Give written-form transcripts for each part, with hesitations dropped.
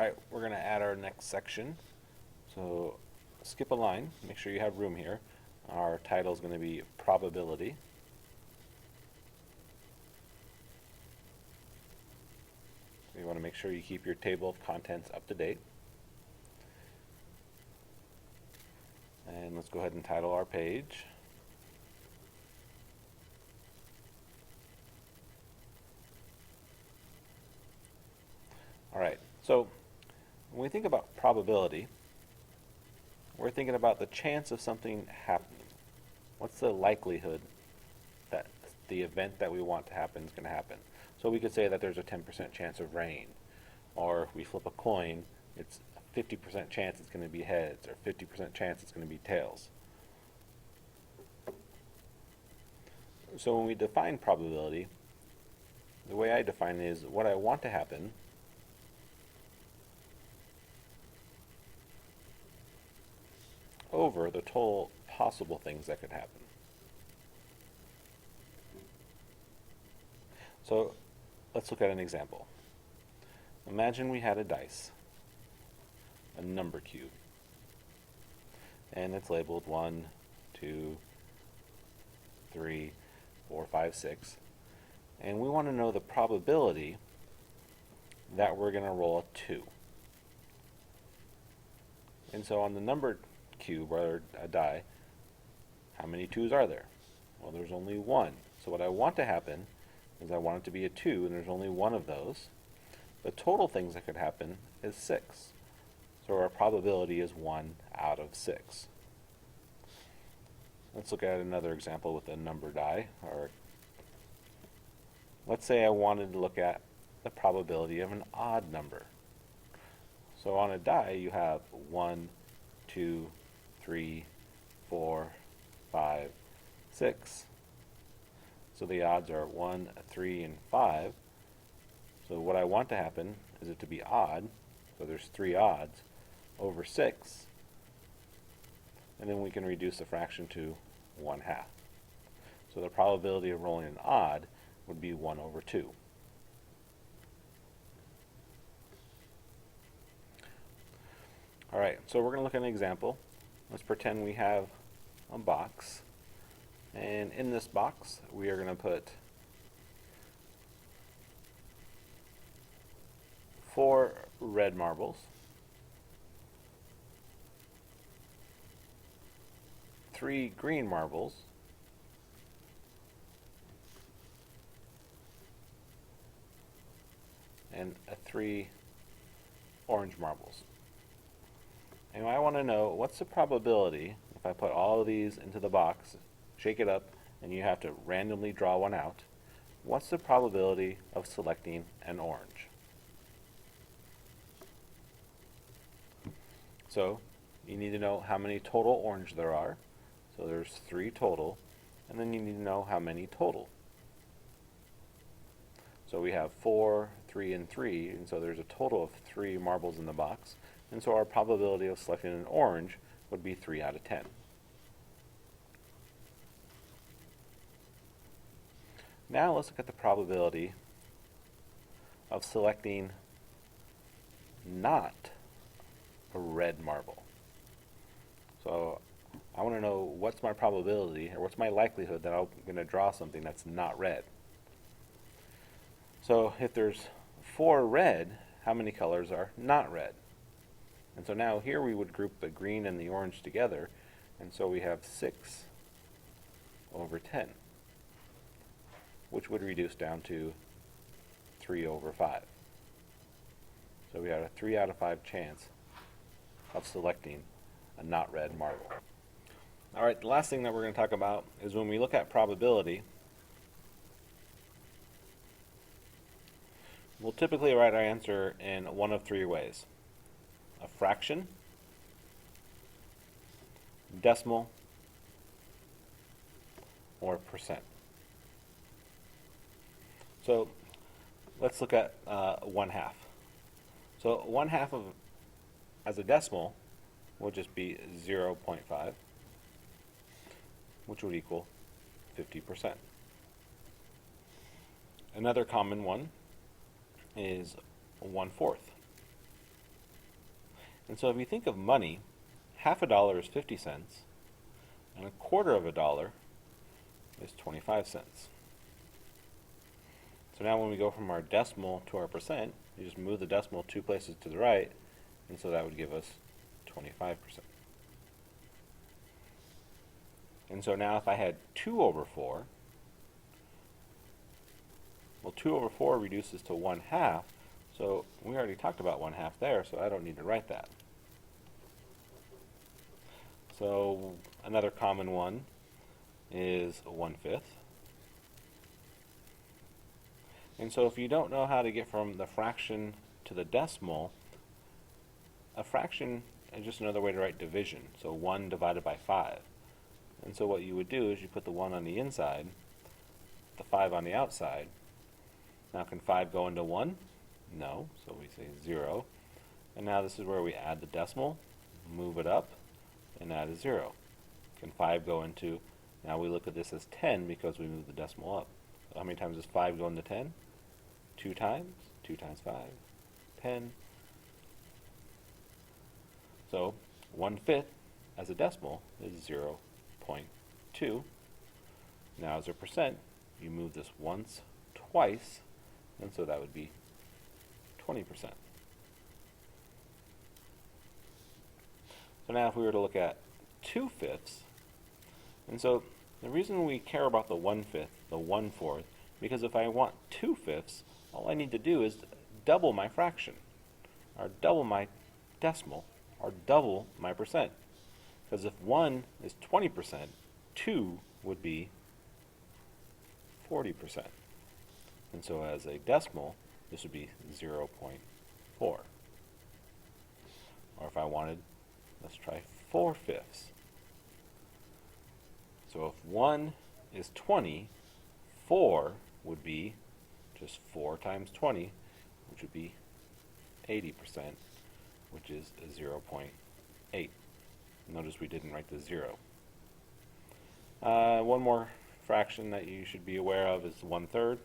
Alright, we're going to add our next section. So skip a line, make sure you have room here. Our title is going to be probability. So you want to make sure you keep your table of contents up to date. And let's go ahead and title our page. Alright, so when we think about probability, we're thinking about the chance of something happening. What's the likelihood that the event that we want to happen is going to happen? So we could say that there's a 10% chance of rain, or if we flip a coin, it's a 50% chance it's going to be heads, or 50% chance it's going to be tails. So when we define probability, the way I define it is what I want to happen over the total possible things that could happen. So let's look at an example. Imagine we had a dice, a number cube, and it's labeled 1, 2, 3, 4, 5, 6, and we want to know the probability that we're going to roll a 2. And so on the number cube, or a die, how many 2s are there? Well, there's only 1. So what I want to happen is I want it to be a 2, and there's only 1 of those. The total things that could happen is 6. So our probability is 1 out of 6. Let's look at another example with a number die. Or let's say I wanted to look at the probability of an odd number. So on a die you have 1, 2, 3, 4, 5, 6. So the odds are 1, 3, and 5. So what I want to happen is it to be odd, so there's 3 odds, over 6. And then we can reduce the fraction to 1/2. So the probability of rolling an odd would be 1 over 2. Alright, so we're going to look at an example. Let's pretend we have a box, and in this box we are going to put 4 red marbles, 3 green marbles, and 3 orange marbles. And I want to know what's the probability if I put all of these into the box, shake it up, and you have to randomly draw one out. What's the probability of selecting an orange? So you need to know how many total orange there are. So there's 3 total, and then you need to know how many total. So we have 4, 3, and 3, and so there's a total of 3 marbles in the box. And so our probability of selecting an orange would be 3 out of 10. Now let's look at the probability of selecting not a red marble. So I want to know what's my probability, or what's my likelihood that I'm going to draw something that's not red. So if there's 4 red, how many colors are not red? And so now here we would group the green and the orange together, and so we have 6 over 10, which would reduce down to 3 over 5. So we have a 3 out of 5 chance of selecting a not red marble. Alright, the last thing that we're going to talk about is when we look at probability, we'll typically write our answer in one of 3 ways: a fraction, decimal, or percent. So let's look at 1/2. So 1/2 of, as a decimal, will just be 0.5, which would equal 50%. Another common one is 1/4. And so if you think of money, half a dollar is 50 cents, and a quarter of a dollar is 25 cents. So now when we go from our decimal to our percent, you just move the decimal 2 places to the right, and so that would give us 25%. And so now if I had 2 over 4, well, 2 over 4 reduces to 1/2, so we already talked about 1/2 there, so I don't need to write that. So another common one is 1/5. And so if you don't know how to get from the fraction to the decimal, a fraction is just another way to write division. So 1 divided by 5. And so what you would do is you put the 1 on the inside, the 5 on the outside. Now can 5 go into 1? No, so we say 0. And now this is where we add the decimal, move it up, and add a 0. Can 5 go into, now we look at this as 10 because we moved the decimal up. So how many times does 5 go into 10? 2 times. 2 times 5, 10. So 1/5 as a decimal is 0.2. Now as a percent, you move this once, twice, and so that would be 20%. So now if we were to look at 2/5, and so the reason we care about the 1/5, the 1/4, because if I want 2/5, all I need to do is double my fraction, or double my decimal, or double my percent. Because if 1 is 20%, 2 would be 40%. And so as a decimal, this would be 0.4. Or if I wanted, let's try 4/5. So if 1 is 20, 4 would be just 4 times 20, which would be 80%, which is 0.8. Notice we didn't write the 0. One more fraction that you should be aware of is 1/3.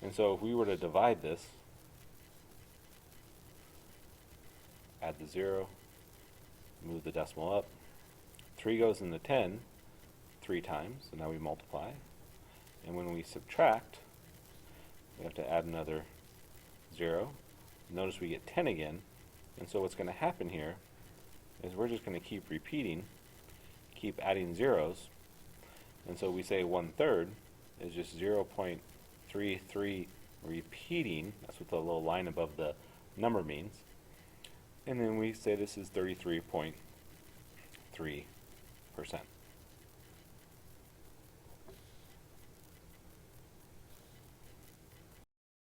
And so if we were to divide this, add the 0, move the decimal up, 3 goes into 10 3 times, so now we multiply. And when we subtract, we have to add another 0. Notice we get 10 again. And so what's going to happen here is we're just going to keep repeating, keep adding zeros. And so we say 1/3 is just 0.33 repeating. That's what the little line above the number means. And then we say this is 33.3%.